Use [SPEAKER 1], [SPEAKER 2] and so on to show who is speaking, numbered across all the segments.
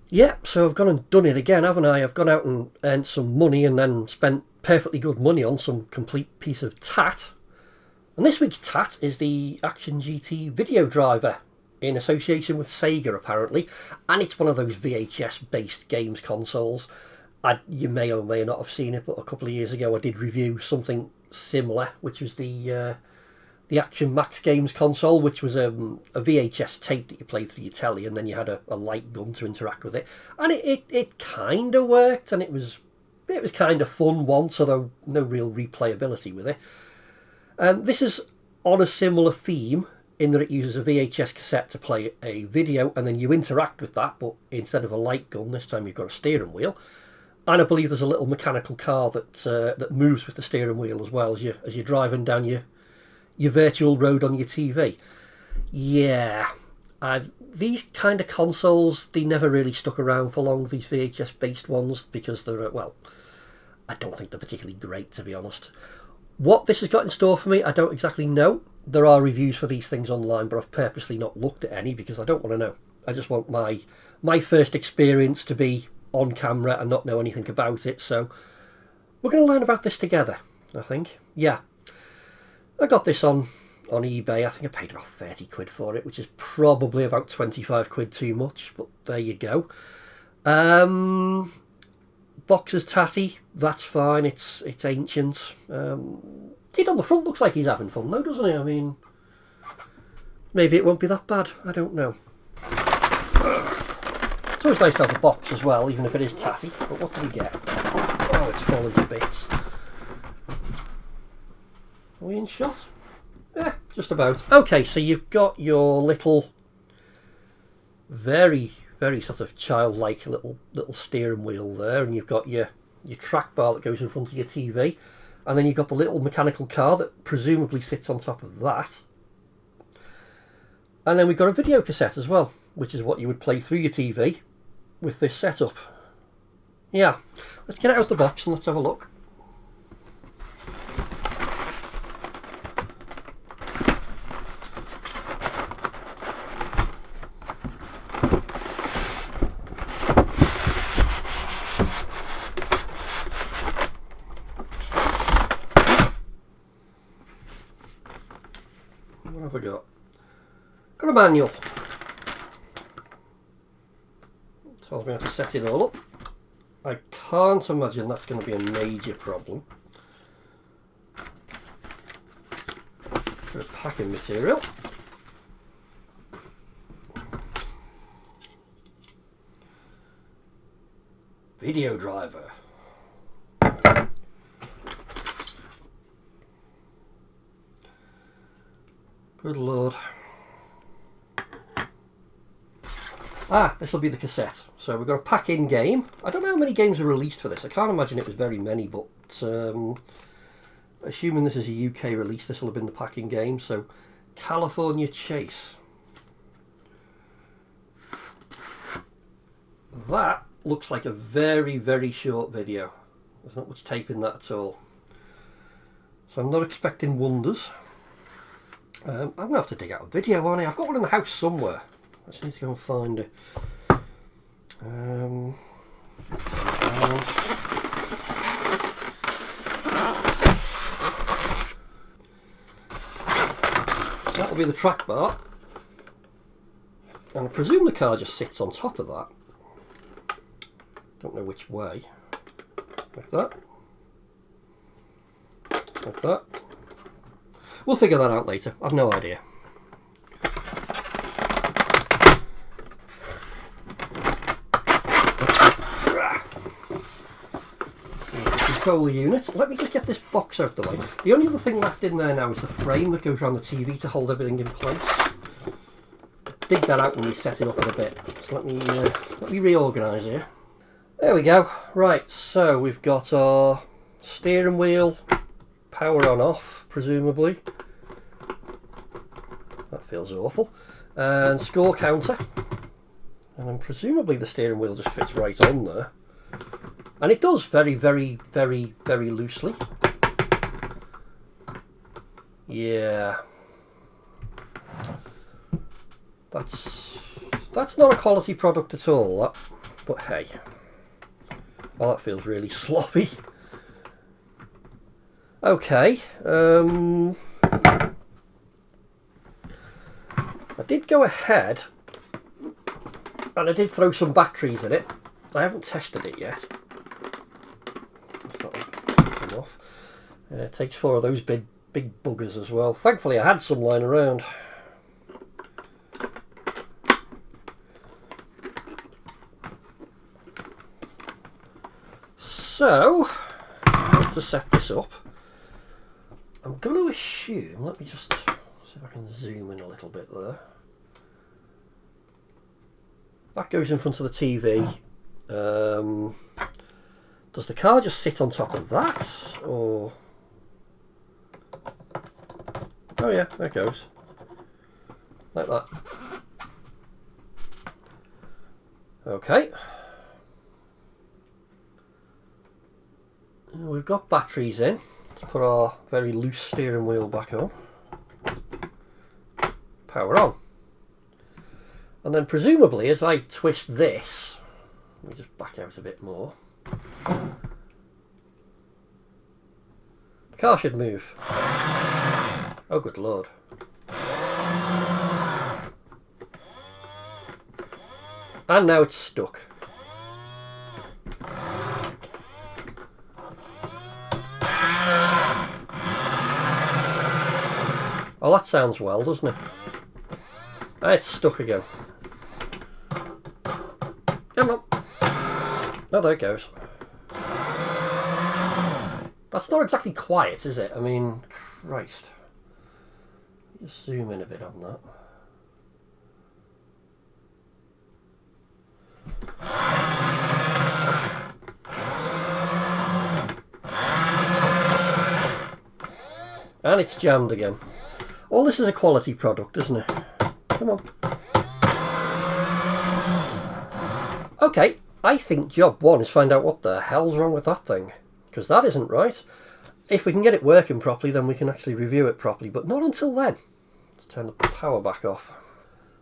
[SPEAKER 1] Yeah, so I've gone and done it again, haven't I? I've gone out and earned some money and then spent perfectly good money on some complete piece of tat. And this week's tat is the Action GT video driver in association with Sega, apparently. And it's one of those VHS based games consoles. You may or may not have seen it, but a couple of years ago I did review something similar, which was the Action Max Games console, which was a VHS tape that you played through your telly, and then you had a light gun to interact with it, and it kind of worked, and it was kind of fun once, although no real replayability with it. This is on a similar theme in that it uses a VHS cassette to play a video, and then you interact with that, but instead of a light gun, this time you've got a steering wheel. And I believe there's a little mechanical car that moves with the steering wheel as well as you're driving down your virtual road on your TV. Yeah, these kind of consoles, they never really stuck around for long, these VHS based ones, because they're, well, I don't think they're particularly great, to be honest. What this has got in store for me, I don't exactly know. There are reviews for these things online, but I've purposely not looked at any because I don't want to know. I just want my first experience to be on camera and not know anything about it. So we're going to learn about this together, I think. Yeah. I got this on eBay. I think I paid about 30 quid for it, which is probably about 25 quid too much, but there you go. Box is tatty, that's fine, it's ancient. Kid on the front looks like he's having fun though, doesn't he? I mean, maybe it won't be that bad, I don't know. It's always nice to have a box as well, even if it is tatty. But what did he get? Oh, it's fallen to bits. Are we in shot? Yeah, just about. Okay, so you've got your little, very, very sort of childlike little steering wheel there, and you've got your track bar that goes in front of your TV, and then you've got the little mechanical car that presumably sits on top of that. And then we've got a video cassette as well, which is what you would play through your TV with this setup. Yeah, let's get it out of the box and let's have a look. What have I got? Got a manual. Tells me how to set it all up. I can't imagine that's going to be a major problem. Bit of packing material. Video driver. Good lord. Ah, this will be the cassette. So we've got a pack-in game. I don't know how many games are released for this. I can't imagine it was very many, but assuming this is a UK release, this will have been the pack-in game. So, California Chase. That looks like a very, very short video. There's not much tape in that at all. So I'm not expecting wonders. I'm going to have to dig out a video, aren't I? I've got one in the house somewhere. I just need to go and find it. That'll be the track bar. And I presume the car just sits on top of that. Don't know which way. Like that. Like that. We'll figure that out later. I've no idea. Controller unit. Let me just get this box out the way. The only other thing left in there now is the frame that goes around the TV to hold everything in place. Dig that out when we set it up in a bit. So let me reorganise here. There we go. Right, so we've got our steering wheel, power on off, presumably. That feels awful. And score counter. And then presumably the steering wheel just fits right on there. And it does very, very, very, very loosely. Yeah. That's not a quality product at all, that. But hey. Oh, that feels really sloppy. Okay. I did go ahead and I did throw some batteries in it. I haven't tested it yet. Come off. It takes 4 of those big buggers as well. Thankfully I had some lying around. So, to set this up, I'm going to assume, let me just see if I can zoom in a little bit there. That goes in front of the TV. Does the car just sit on top of that, or... Oh yeah, there it goes. Like that. Okay. We've got batteries in. Let's put our very loose steering wheel back on. Power on. And then presumably as I twist this, let me just back out a bit more. The car should move. Oh good lord. And now it's stuck. Oh, that sounds well, doesn't it? Ah, it's stuck again. Come on. Oh, there it goes. That's not exactly quiet, is it? I mean, Christ. Just zoom in a bit on that. And it's jammed again. All this is a quality product, isn't it? Come on. Okay, I think job 1 is find out what the hell's wrong with that thing. Because that isn't right. If we can get it working properly, then we can actually review it properly. But not until then. Let's turn the power back off.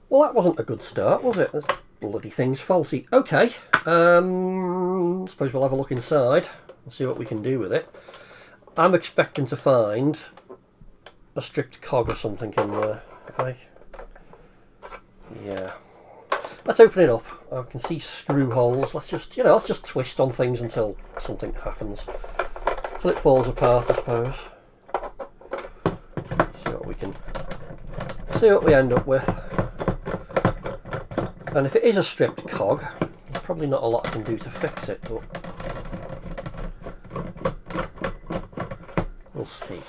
[SPEAKER 1] Well, that wasn't a good start, was it? This bloody thing's faulty. Okay. Suppose we'll have a look inside and see what we can do with it. I'm expecting to find a stripped cog or something in there. Okay. Yeah. Let's open it up. I can see screw holes. Let's just, let's just twist on things until something happens. Till it falls apart, I suppose. See what we end up with. And if it is a stripped cog, there's probably not a lot I can do to fix it, but we'll see.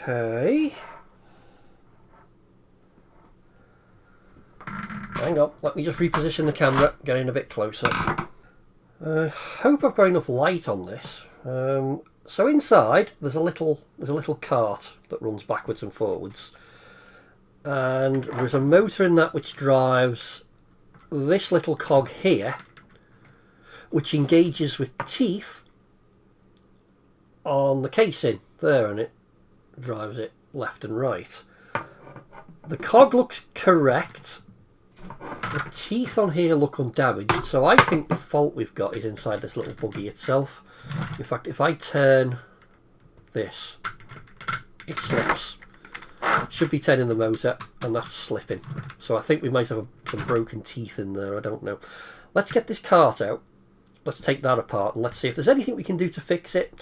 [SPEAKER 1] Okay. Hang on, let me just reposition the camera, get in a bit closer. Hope I've got enough light on this. So inside there's a little cart that runs backwards and forwards, and there's a motor in that which drives this little cog here, which engages with teeth on the casing there, and it drives it left and right. The cog looks correct. The teeth on here look undamaged, so I think the fault we've got is inside this little buggy itself. In fact, if I turn this, it slips. Should be turning the motor, and that's slipping. So I think we might have some broken teeth in there, I don't know. Let's get this cart out. Let's take that apart, and let's see if there's anything we can do to fix it,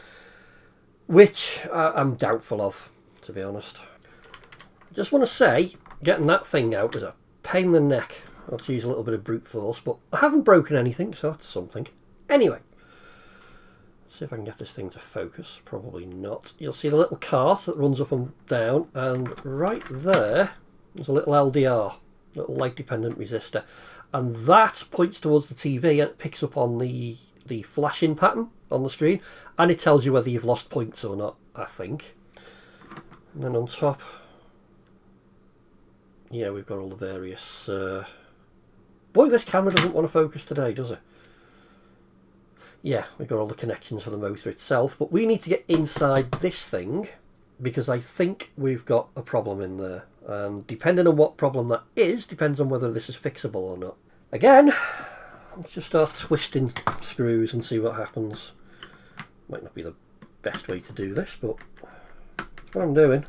[SPEAKER 1] which I'm doubtful of, to be honest. I just want to say, getting that thing out was a pain in the neck. I'll have to use a little bit of brute force, but I haven't broken anything, so that's something. Anyway, let's see if I can get this thing to focus. Probably not. You'll see the little cart that runs up and down, and right there there's a little LDR, little light dependent resistor, and that points towards the TV and it picks up on the flashing pattern on the screen, and it tells you whether you've lost points or not, I think. And then on top, yeah, we've got all the various Boy, this camera doesn't want to focus today, does it? Yeah, we've got all the connections for the motor itself, but we need to get inside this thing because I think we've got a problem in there. And depending on what problem that is, depends on whether this is fixable or not. Again, let's just start twisting screws and see what happens. Might not be the best way to do this, but that's what I'm doing.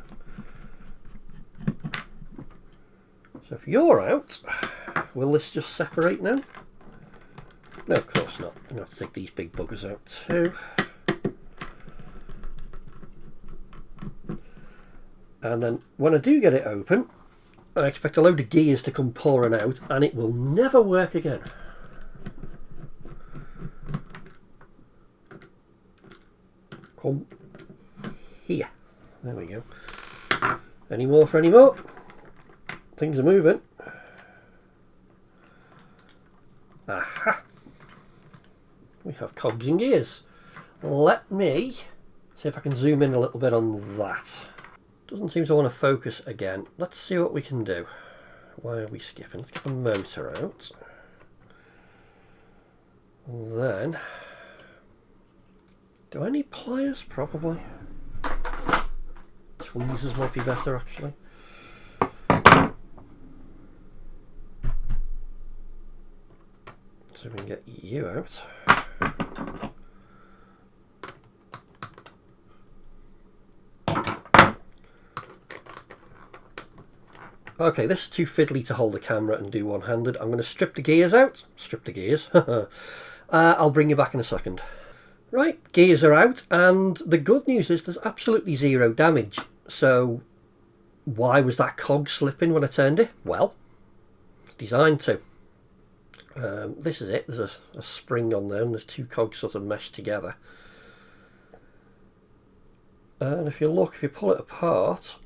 [SPEAKER 1] So if you're out, will this just separate now? No, of course not. I'm going to have to take these big buggers out too. And then when I do get it open, I expect a load of gears to come pouring out and it will never work again. Come here. There we go. Any more for any more? Things are moving. Aha! We have cogs and gears. Let me see if I can zoom in a little bit on that. Doesn't seem to want to focus again. Let's see what we can do. Why are we skipping? Let's get the motor out. And then, do I need pliers? Probably. Tweezers might be better actually. So we can get you out. Okay, this is too fiddly to hold the camera and do one-handed. I'm going to strip the gears out. Strip the gears. I'll bring you back in a second. Right, gears are out, and the good news is there's absolutely zero damage. So, why was that cog slipping when I turned it? Well, it's designed to. This is it. There's a spring on there, and there's two cogs sort of meshed together. And if you pull it apart,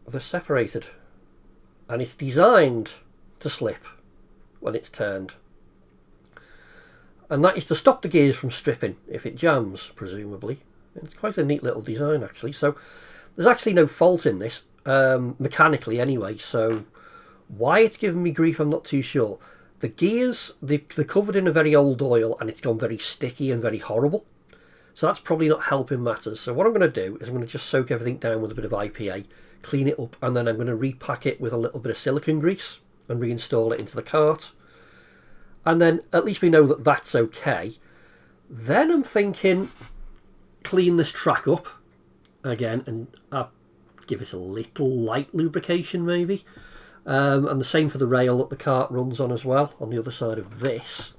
[SPEAKER 1] they're separated. And it's designed to slip when it's turned. And that is to stop the gears from stripping if it jams, presumably. It's quite a neat little design actually. So there's actually no fault in this, mechanically anyway. So why it's giving me grief, I'm not too sure. The gears, they're covered in a very old oil and it's gone very sticky and very horrible. So that's probably not helping matters. So what I'm going to do is I'm going to just soak everything down with a bit of IPA, clean it up, and then I'm going to repack it with a little bit of silicone grease and reinstall it into the cart. And then at least we know that that's okay. Then I'm thinking clean this track up again and give it a little light lubrication maybe. And the same for the rail that the cart runs on as well, on the other side of this.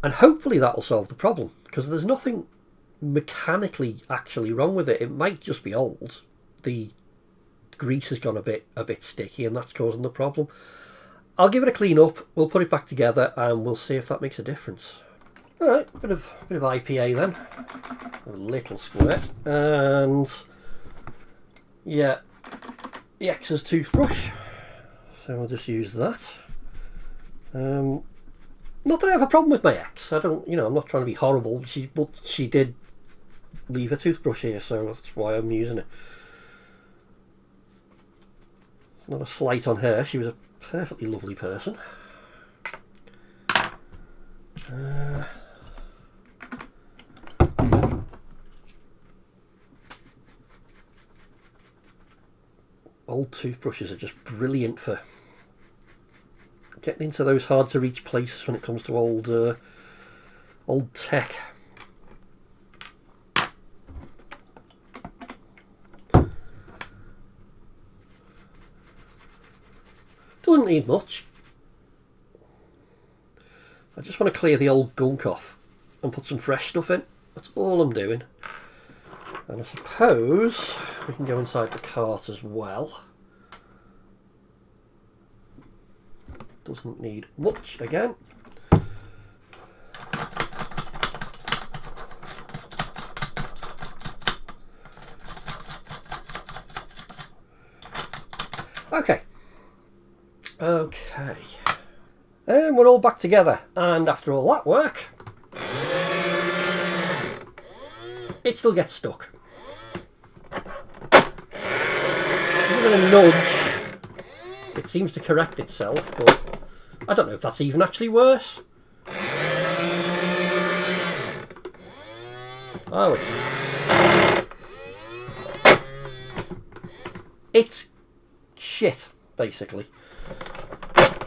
[SPEAKER 1] And hopefully that will solve the problem, because there's nothing mechanically actually wrong with it. It might just be old. The grease has gone a bit sticky and that's causing the problem. I'll give it a clean up, we'll put it back together and we'll see if that makes a difference. Alright, bit of IPA then. A little squirt. And yeah, the X's toothbrush. So we'll just use that. Not that I have a problem with my ex. I don't, I'm not trying to be horrible. But she did leave a toothbrush here, so that's why I'm using it. It's not a slight on her. She was a perfectly lovely person. Old toothbrushes are just brilliant for getting into those hard to reach places when it comes to old tech. Doesn't need much. I just want to clear the old gunk off and put some fresh stuff in. That's all I'm doing. And I suppose we can go inside the cart as well. Doesn't need much again. Okay. And we're all back together. And after all that work, it still gets stuck. I'm going to nudge. It seems to correct itself, but I don't know if that's even actually worse. Oh, it's shit, basically.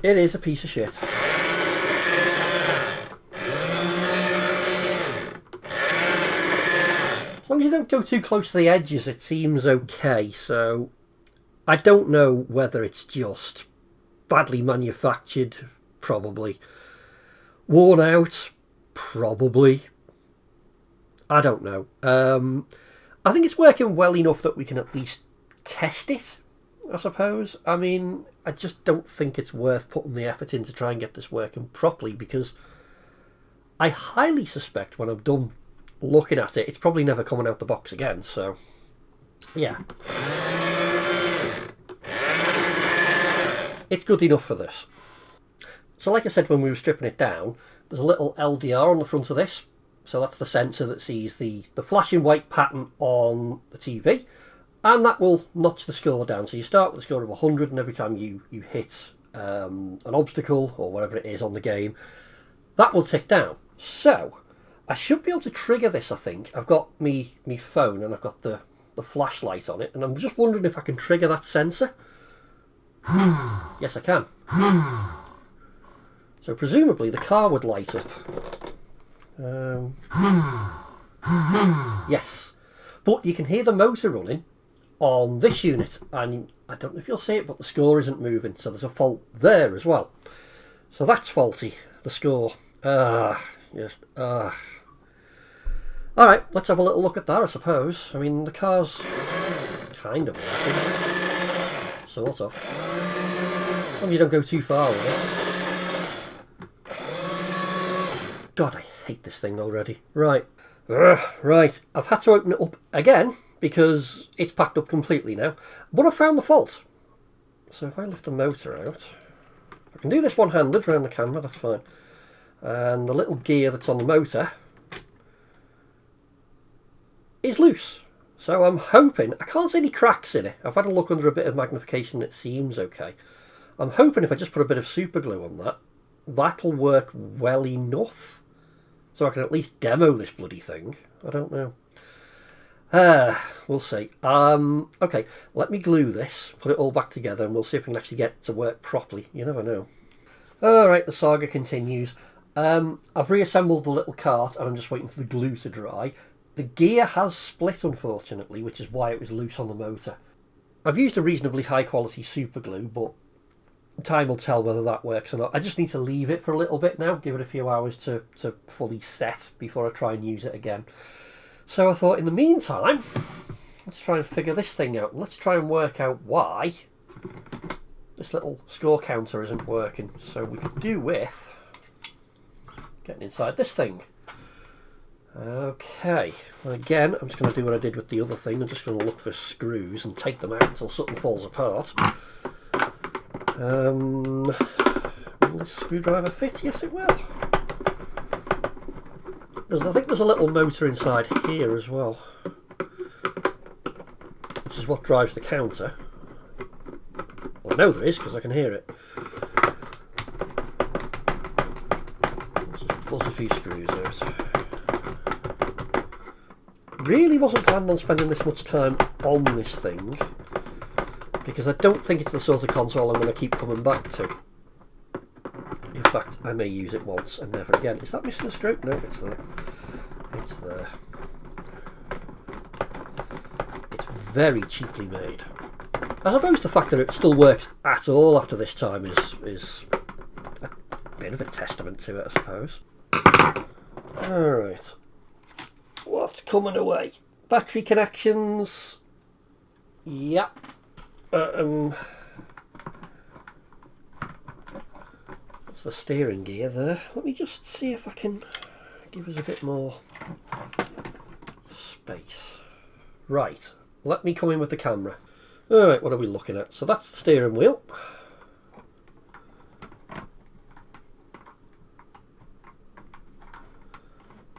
[SPEAKER 1] It is a piece of shit. As long as you don't go too close to the edges, it seems okay. So I don't know whether it's just badly manufactured, probably. Worn out, probably. I don't know. I think it's working well enough that we can at least test it, I suppose. I mean, I just don't think it's worth putting the effort in to try and get this working properly, because I highly suspect when I'm done looking at it, it's probably never coming out the box again. So, yeah. It's good enough for this. So like I said when we were stripping it down, there's a little LDR on the front of this. So that's the sensor that sees the flashing white pattern on the TV. And that will notch the score down. So you start with a score of 100, and every time you hit an obstacle or whatever it is on the game, that will tick down. So I should be able to trigger this, I think. I've got me phone and I've got the flashlight on it. And I'm just wondering if I can trigger that sensor. Yes, I can. So presumably the car would light up. Yes. But you can hear the motor running on this unit, and I don't know if you'll see it, but the score isn't moving, so there's a fault there as well. So that's faulty, the score. Alright, let's have a little look at that, I suppose. I mean, the car's kind of working. Sort of. Well, you don't go too far with it. God, I hate this thing already. Right. Right, I've had to open it up again because it's packed up completely now. But I found the fault. So if I lift the motor out, I can do this one-handed around the camera, that's fine. And the little gear that's on the motor is loose. So I'm hoping, I can't see any cracks in it. I've had a look under a bit of magnification, it seems okay. I'm hoping if I just put a bit of super glue on that, that'll work well enough. So I can at least demo this bloody thing. I don't know. We'll see. Okay, let me glue this, put it all back together, and we'll see if we can actually get it to work properly. You never know. Alright, the saga continues. I've reassembled the little cart, and I'm just waiting for the glue to dry. The gear has split, unfortunately, which is why it was loose on the motor. I've used a reasonably high quality super glue, but time will tell whether that works or not. I just need to leave it for a little bit now, give it a few hours to fully set before I try and use it again. So I thought in the meantime, let's try and figure this thing out. Let's try and work out why this little score counter isn't working. So we could do with getting inside this thing. Okay, well, again, I'm just going to do what I did with the other thing. I'm just going to look for screws and take them out until something falls apart. Will this screwdriver fit? Yes, it will. Because I think there's a little motor inside here as well, which is what drives the counter. Well, I know there is because I can hear it. Let's just pull a few screws out. Really wasn't planning on spending this much time on this thing, because I don't think it's the sort of console I'm going to keep coming back to. In fact, I may use it once and never again. Is that missing a stroke? No, it's there. It's there. It's very cheaply made. I suppose the fact that it still works at all after this time is a bit of a testament to it, I suppose. Alright. What's coming away? Battery connections. Yep. That's the steering gear there. Let me just see if I can give us a bit more space. Right, let me come in with the camera. Alright, what are we looking at? So that's the steering wheel.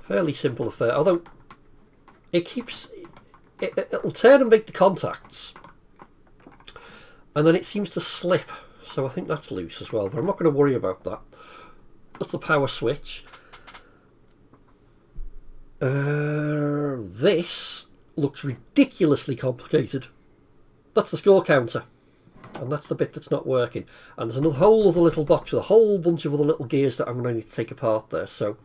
[SPEAKER 1] Fairly simple affair, although it'll turn and make the contacts, and then it seems to slip so I think that's loose as well, but I'm not going to worry about that. That's the power switch. This looks ridiculously complicated. That's the score counter, and that's the bit that's not working. And there's another whole other little box with a whole bunch of other little gears that I'm going to need to take apart there. So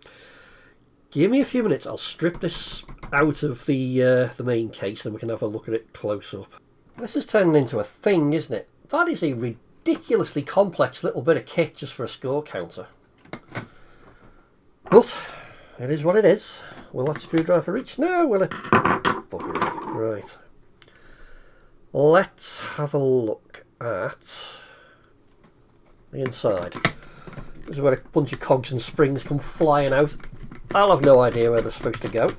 [SPEAKER 1] give me a few minutes. I'll strip this out of the main case, and we can have a look at it close up. This is turning into a thing, isn't it? That is a ridiculously complex little bit of kit just for a score counter. But it is what it is. Will that screwdriver reach? No, will it? Buggery. Right. Let's have a look at the inside. This is where a bunch of cogs and springs come flying out. I'll have no idea where they're supposed to go,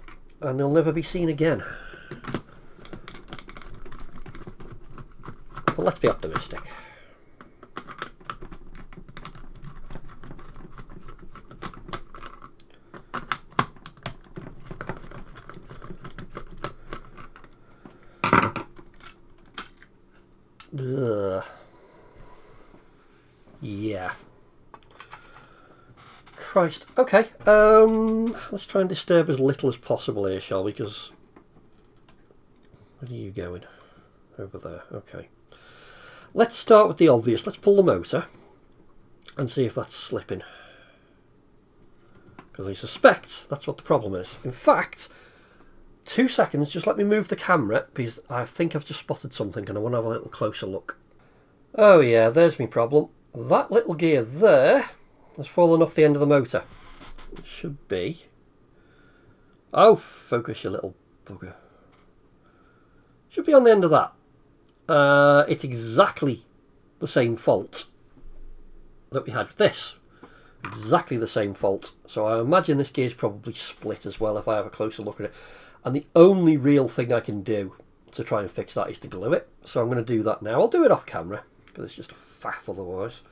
[SPEAKER 1] and they'll never be seen again. But let's be optimistic. Ugh. Yeah. Christ. Okay. Let's try and disturb as little as possible here, shall we? Because where are you going? Over there. Okay. Let's start with the obvious. Let's pull the motor and see if that's slipping. Because I suspect that's what the problem is. In fact, 2 seconds, just let me move the camera, because I think I've just spotted something and I want to have a little closer look. Oh yeah, there's my problem. That little gear there has fallen off the end of the motor. It should be. Oh, focus, you little bugger. Should be on the end of that. It's exactly the same fault that we had with this. Exactly the same fault. So I imagine this gear's probably split as well if I have a closer look at it. And the only real thing I can do to try and fix that is to glue it. So I'm going to do that now. I'll do it off camera because it's just a faff otherwise.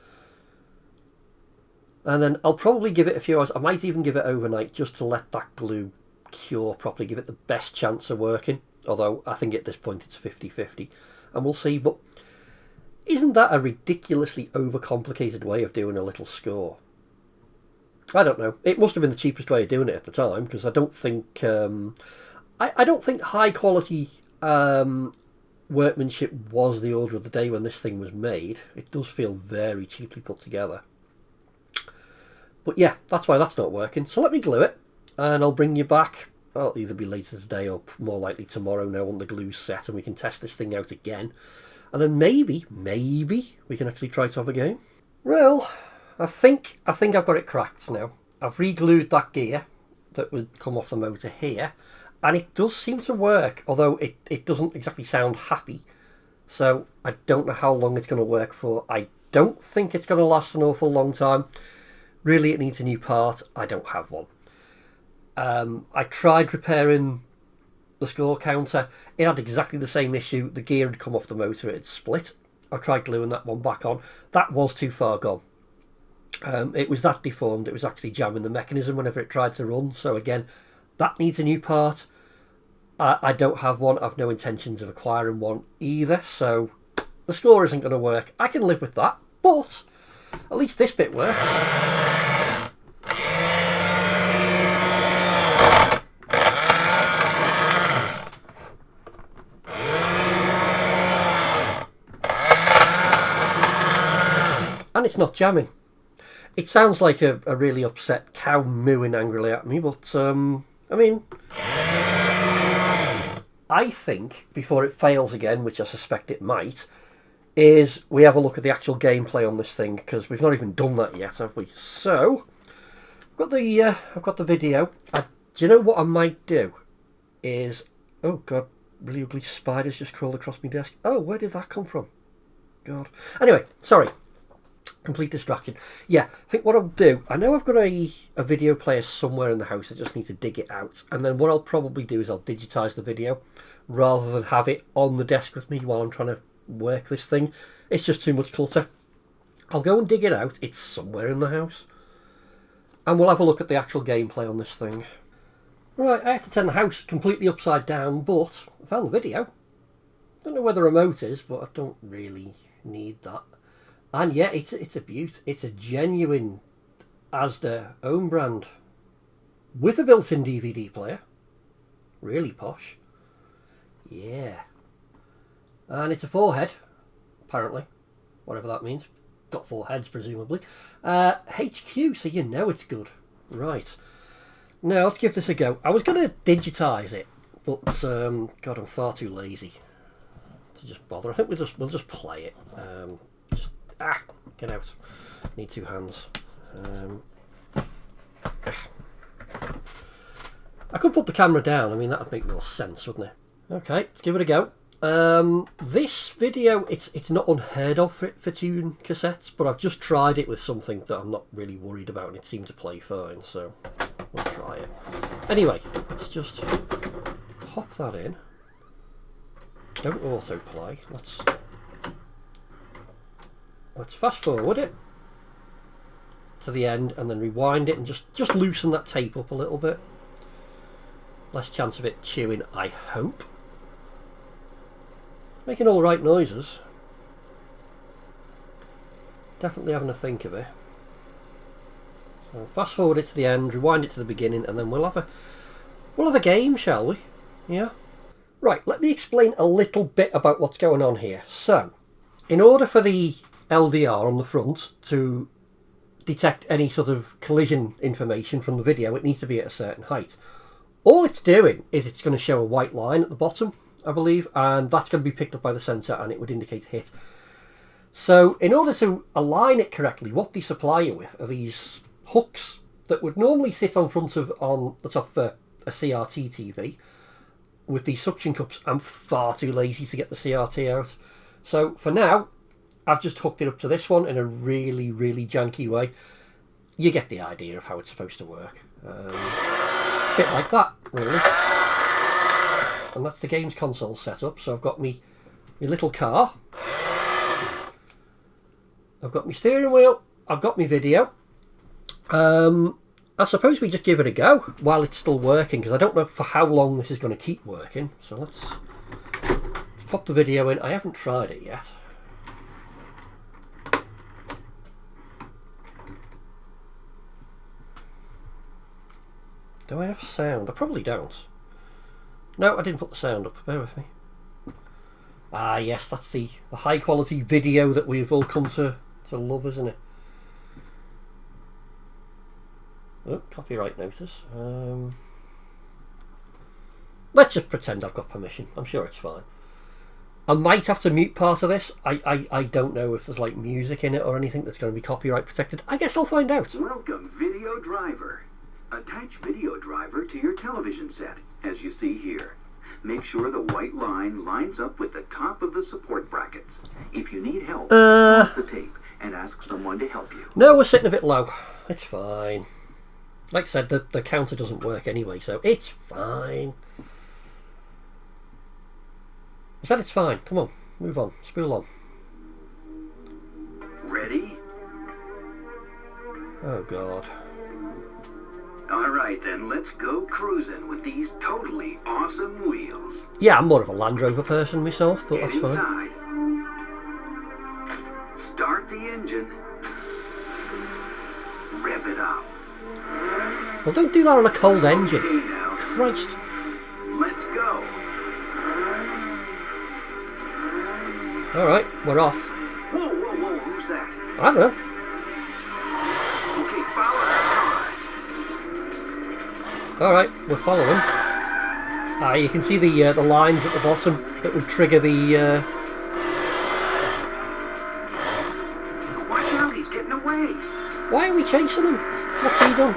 [SPEAKER 1] And then I'll probably give it a few hours. I might even give it overnight just to let that glue cure properly, give it the best chance of working. Although I think at this point it's 50-50. And we'll see. But isn't that a ridiculously overcomplicated way of doing a little score? I don't know. It must have been the cheapest way of doing it at the time, because I don't think I don't think high quality workmanship was the order of the day when this thing was made. It does feel very cheaply put together. But yeah, that's why that's not working. So let me glue it, and I'll bring you back. I'll either be later today or more likely tomorrow now when the glue's set and we can test this thing out again. And then maybe we can actually try to have a game. Well, I think I've got it cracked now. I've re-glued that gear that would come off the motor here, and it does seem to work, although it doesn't exactly sound happy. So I don't know how long it's going to work for. I don't think it's going to last an awful long time. Really, it needs a new part. I don't have one. I tried repairing the score counter. It had exactly the same issue. The gear had come off the motor. It had split. I tried gluing that one back on. That was too far gone. It was that deformed. It was actually jamming the mechanism whenever it tried to run. So again, that needs a new part. I don't have one. I've no intentions of acquiring one either. So the score isn't going to work. I can live with that. But at least this bit works. And it's not jamming. It sounds like a really upset cow mooing angrily at me, but I mean, I think before it fails again, which I suspect it might, is we have a look at the actual gameplay on this thing, because we've not even done that yet, have we? So I've got the video. Do you know what I might do? Is, oh god, really ugly spiders just crawled across my desk. Oh, where did that come from? God. Anyway, sorry. Complete distraction. Yeah, I think what I'll do, I know I've got a video player somewhere in the house. I just need to dig it out. And then what I'll probably do is I'll digitise the video rather than have it on the desk with me while I'm trying to work this thing. It's just too much clutter. I'll go and dig it out. It's somewhere in the house. And we'll have a look at the actual gameplay on this thing. Right, I had to turn the house completely upside down, but I found the video. Don't know where the remote is, but I don't really need that. And yeah, it's a beaut. It's a genuine Asda own brand with a built-in DVD player. Really posh. Yeah. And it's a 4-head, apparently. Whatever that means. Got 4 heads, presumably. HQ, so you know it's good. Right. Now, let's give this a go. I was going to digitise it, but, God, I'm far too lazy to just bother. I think we'll just play it. Get out. Need 2 hands. I could put the camera down. I mean, that would make more sense, wouldn't it? Okay, let's give it a go. This video, it's not unheard of for tune cassettes, but I've just tried it with something that I'm not really worried about, and it seemed to play fine, so we'll try it. Anyway, let's just pop that in. Don't autoplay. Let's fast forward it to the end and then rewind it and just loosen that tape up a little bit. Less chance of it chewing, I hope. Making all the right noises. Definitely having a think of it. So fast forward it to the end, rewind it to the beginning, and then we'll have a game, shall we? Yeah. Right, let me explain a little bit about what's going on here. So, in order for the LDR on the front to detect any sort of collision information from the video, it needs to be at a certain height. All it's doing is it's going to show a white line at the bottom, I believe, and that's going to be picked up by the sensor and it would indicate hit. So in order to align it correctly, what they supply you with are these hooks that would normally sit on the top of a CRT TV with these suction cups. I'm far too lazy to get the CRT out. So for now, I've just hooked it up to this one in a really, really janky way. You get the idea of how it's supposed to work. A bit like that, really. And that's the games console setup. So I've got my little car. I've got my steering wheel. I've got my video. I suppose we just give it a go while it's still working, because I don't know for how long this is going to keep working. So let's pop the video in. I haven't tried it yet. Do I have sound? I probably don't. No, I didn't put the sound up. Bear with me. Ah, yes, that's the high quality video that we've all come to love, isn't it? Oh, copyright notice. Let's just pretend I've got permission. I'm sure it's fine. I might have to mute part of this. I don't know if there's like music in it or anything that's going to be copyright protected. I guess I'll find out.
[SPEAKER 2] Welcome, Video Driver. Attach Video Driver to your television set, as you see here. Make sure the white line lines up with the top of the support brackets. If you need help, pause the tape and ask someone to help you.
[SPEAKER 1] No, we're sitting a bit low. It's fine. Like I said, the counter doesn't work anyway, so it's fine. I said it's fine. Come on, move on. Spool on.
[SPEAKER 2] Ready?
[SPEAKER 1] Oh, God.
[SPEAKER 2] Alright then, let's go cruising with these totally awesome wheels.
[SPEAKER 1] Yeah, I'm more of a Land Rover person myself, but that's
[SPEAKER 2] Get
[SPEAKER 1] fine.
[SPEAKER 2] inside. Start the engine. Rev it up.
[SPEAKER 1] Well, don't do that on a cold engine.
[SPEAKER 2] Okay now.
[SPEAKER 1] Christ.
[SPEAKER 2] Let's go.
[SPEAKER 1] Alright, we're off.
[SPEAKER 2] Whoa, whoa, whoa, who's that?
[SPEAKER 1] I don't know.
[SPEAKER 2] Okay, follow that car.
[SPEAKER 1] Alright, we're following. You can see the lines at the bottom that would trigger the...
[SPEAKER 2] Watch out, he's getting away.
[SPEAKER 1] Why are we chasing him? What's he done?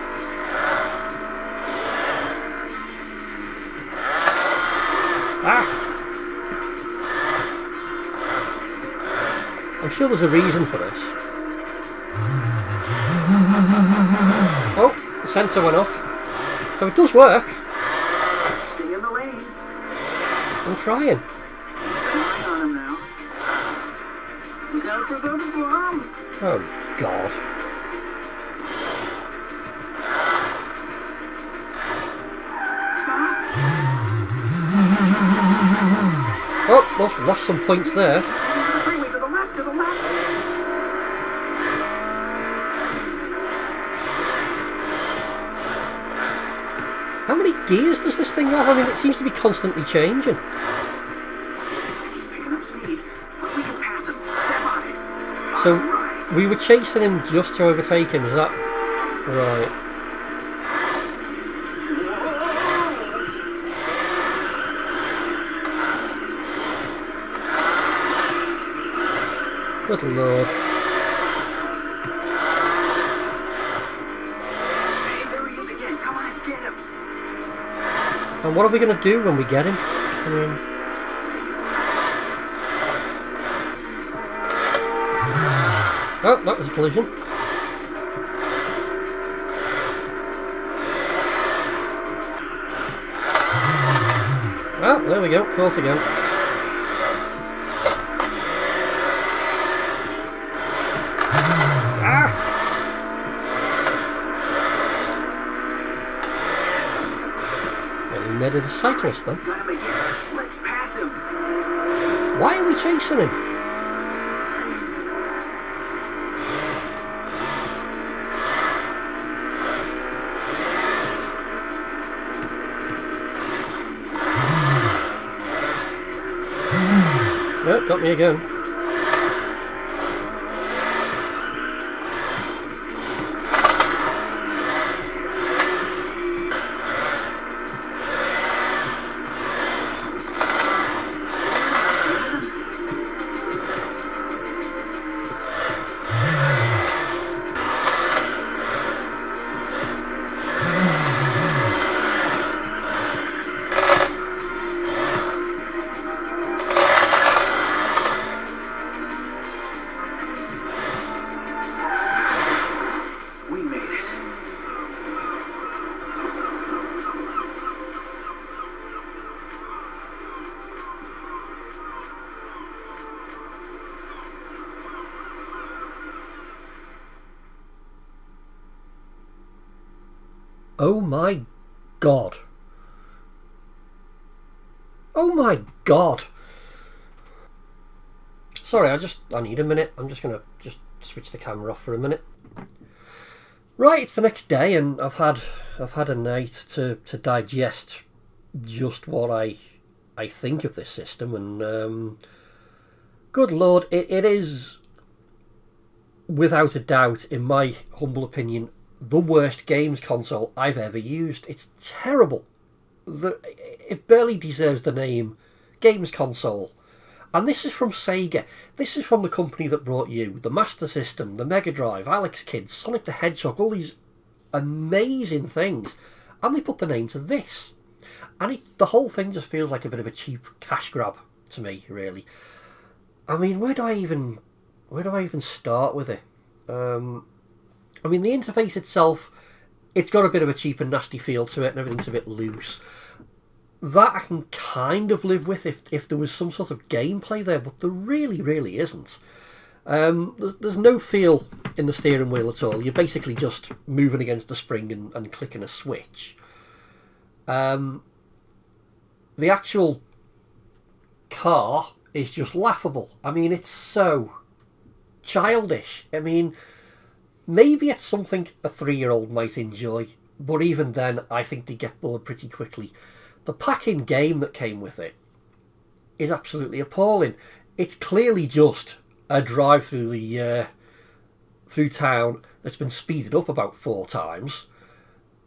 [SPEAKER 1] Ah! I'm sure there's a reason for this. Oh, the sensor went off. So it does work.
[SPEAKER 2] Stay in the lane.
[SPEAKER 1] I'm trying.
[SPEAKER 2] Keep an eye on him now. Look out for the bomb.
[SPEAKER 1] Oh, God.
[SPEAKER 2] Stop.
[SPEAKER 1] Oh, lost some points there.
[SPEAKER 2] Freeway to the left, to the left.
[SPEAKER 1] How many gears does this thing have? I mean, it seems to be constantly changing.
[SPEAKER 2] He's picking up speed, but we can pass him. Step on it.
[SPEAKER 1] So,
[SPEAKER 2] All right.
[SPEAKER 1] we were chasing him just to overtake him, is that right? Good lord.
[SPEAKER 2] Hey, there he is again. Come on, get him.
[SPEAKER 1] And what are we going to do when we get him? I mean... Oh, that was a collision. Oh, there we go, caught again. Ah! Well, he made it a cyclist then.
[SPEAKER 2] Got him again. Let's pass him.
[SPEAKER 1] Why are we chasing him? No, got me again.
[SPEAKER 2] We made it.
[SPEAKER 1] Oh my god. Oh my god. Sorry, I need a minute. I'm just gonna switch the camera off for a minute. Right, it's the next day and I've had a night to digest just what I think of this system, and good lord, it is without a doubt, in my humble opinion, the worst games console I've ever used. It's terrible. It barely deserves the name games console. And this is from Sega. This is from the company that brought you the Master System, the Mega Drive, Alex Kidd, Sonic the Hedgehog, all these amazing things. And they put the name to this. And the whole thing just feels like a bit of a cheap cash grab to me, really. I mean, where do I even start with it? I mean, the interface itself, it's got a bit of a cheap and nasty feel to it, and everything's a bit loose. That I can kind of live with if there was some sort of gameplay there, but there really isn't. There's no feel in the steering wheel at all. You're basically just moving against the spring and clicking a switch. The actual car is just laughable. I mean, it's so childish. I mean, maybe it's something a 3-year-old might enjoy, but even then, I think they get bored pretty quickly. The pack-in game that came with it is absolutely appalling. It's clearly just a drive through town that's been speeded up about 4 times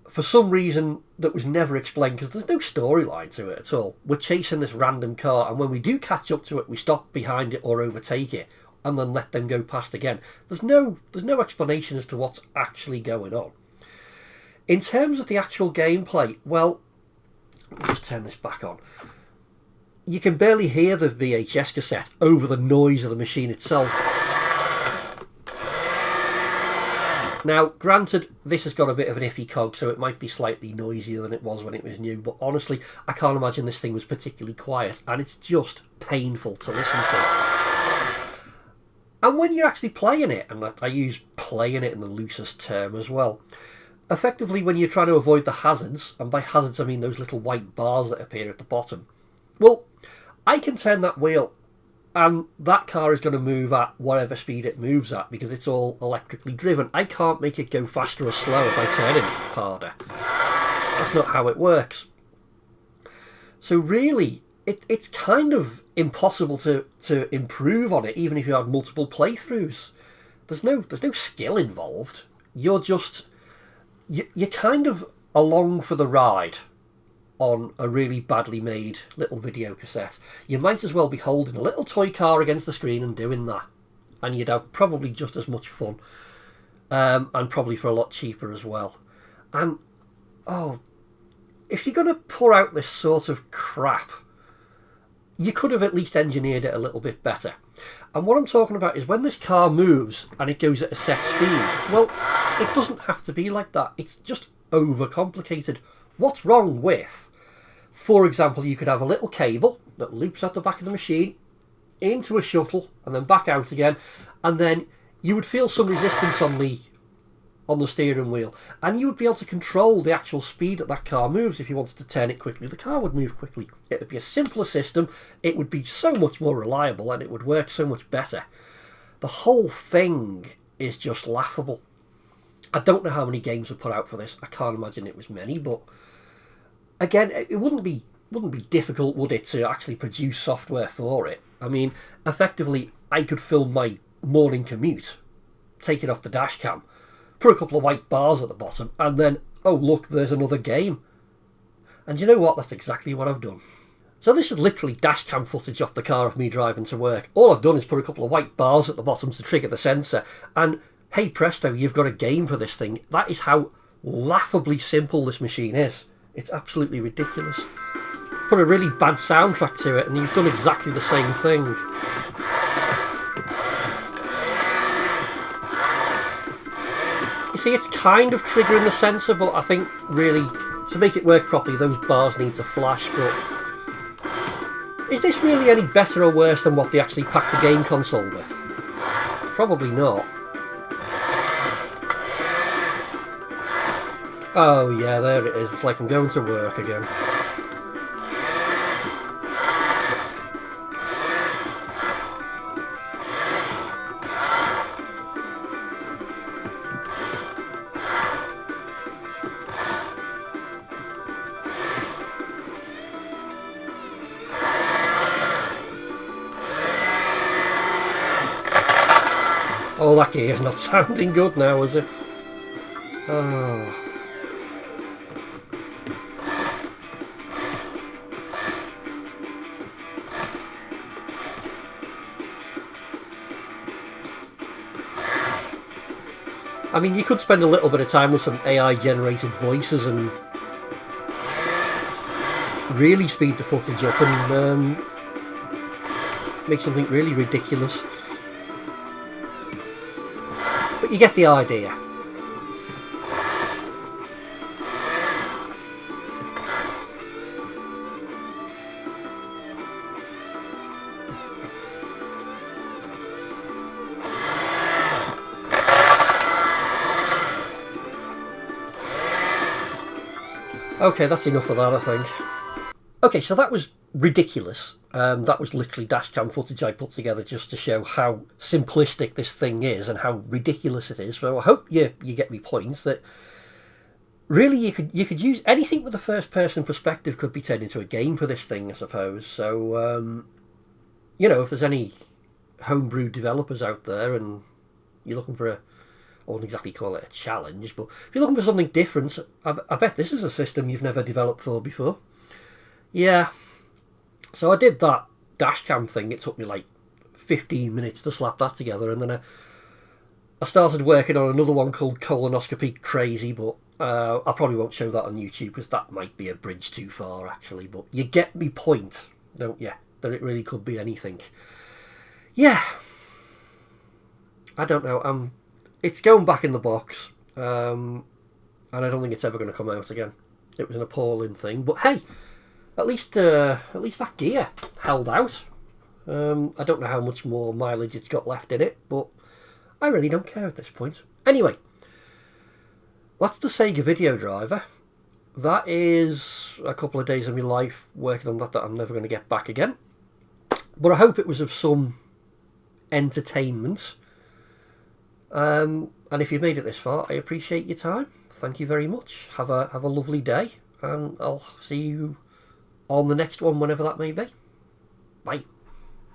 [SPEAKER 1] for some reason that was never explained, because there's no storyline to it at all. We're chasing this random car, and when we do catch up to it, we stop behind it or overtake it and then let them go past again. There's no explanation as to what's actually going on. In terms of the actual gameplay, well, let me just turn this back on. You can barely hear the VHS cassette over the noise of the machine itself. Now, granted, this has got a bit of an iffy cog, so it might be slightly noisier than it was when it was new, but honestly, I can't imagine this thing was particularly quiet, and it's just painful to listen to. And when you're actually playing it, and I use playing it in the loosest term as well, effectively when you're trying to avoid the hazards, and by hazards I mean those little white bars that appear at the bottom, well, I can turn that wheel and that car is going to move at whatever speed it moves at because it's all electrically driven. I can't make it go faster or slower by turning harder. That's not how it works. So really, it's kind of impossible to improve on it, even if you had multiple playthroughs. There's no skill involved. You're kind of along for the ride on a really badly made little video cassette. You might as well be holding a little toy car against the screen and doing that, and you'd have probably just as much fun, and probably for a lot cheaper as well. And if you're going to pour out this sort of crap, you could have at least engineered it a little bit better. And what I'm talking about is when this car moves and it goes at a set speed, well, it doesn't have to be like that. It's just overcomplicated. What's wrong with, for example, you could have a little cable that loops out the back of the machine into a shuttle and then back out again, and then you would feel some resistance on the steering wheel, and you would be able to control the actual speed that car moves. If you wanted to turn it quickly, the car would move quickly. It would be a simpler system, it would be so much more reliable, and it would work so much better. The whole thing is just laughable. I don't know how many games were put out for this. I can't imagine it was many, but again, it wouldn't be difficult, would it, to actually produce software for it? I mean, effectively, I could film my morning commute, take it off the dash cam, put a couple of white bars at the bottom, and then, oh look, there's another game. And you know what? That's exactly what I've done. So this is literally dash cam footage off the car of me driving to work. All I've done is put a couple of white bars at the bottom to trigger the sensor, and hey presto, you've got a game for this thing. That is how laughably simple this machine is. It's absolutely ridiculous. Put a really bad soundtrack to it and you've done exactly the same thing. You see, it's kind of triggering the sensor, but I think really, to make it work properly, those bars need to flash. But is this really any better or worse than what they actually packed the game console with? Probably not. Oh yeah, there it is. It's like I'm going to work again. Oh, that gear's not sounding good now, is it? Oh. I mean, you could spend a little bit of time with some AI-generated voices and really speed the footage up and make something really ridiculous. But you get the idea. Okay, that's enough of that, I think. Okay, so that was ridiculous. That was literally dashcam footage I put together just to show how simplistic this thing is and how ridiculous it is. So I hope you get me point that really you could use anything with a first person perspective could be turned into a game for this thing, I suppose. So you know, if there's any homebrew developers out there and you're looking for I wouldn't exactly call it a challenge, but if you're looking for something different, I bet this is a system you've never developed for before. Yeah, so I did that dashcam thing. It took me like 15 minutes to slap that together, and then I started working on another one called Colonoscopy Crazy, but I probably won't show that on YouTube because that might be a bridge too far, actually. But you get me point, don't you? That it really could be anything. Yeah, I don't know. It's going back in the box, and I don't think it's ever going to come out again. It was an appalling thing, but hey, at least that gear held out. I don't know how much more mileage it's got left in it, but I really don't care at this point. Anyway, that's the Sega video driver. That is a couple of days of my life working on that I'm never going to get back again. But I hope it was of some entertainment. And if you made it this far, I appreciate your time. Thank you very much. Have a lovely day, and I'll see you on the next one, whenever that may be. Bye.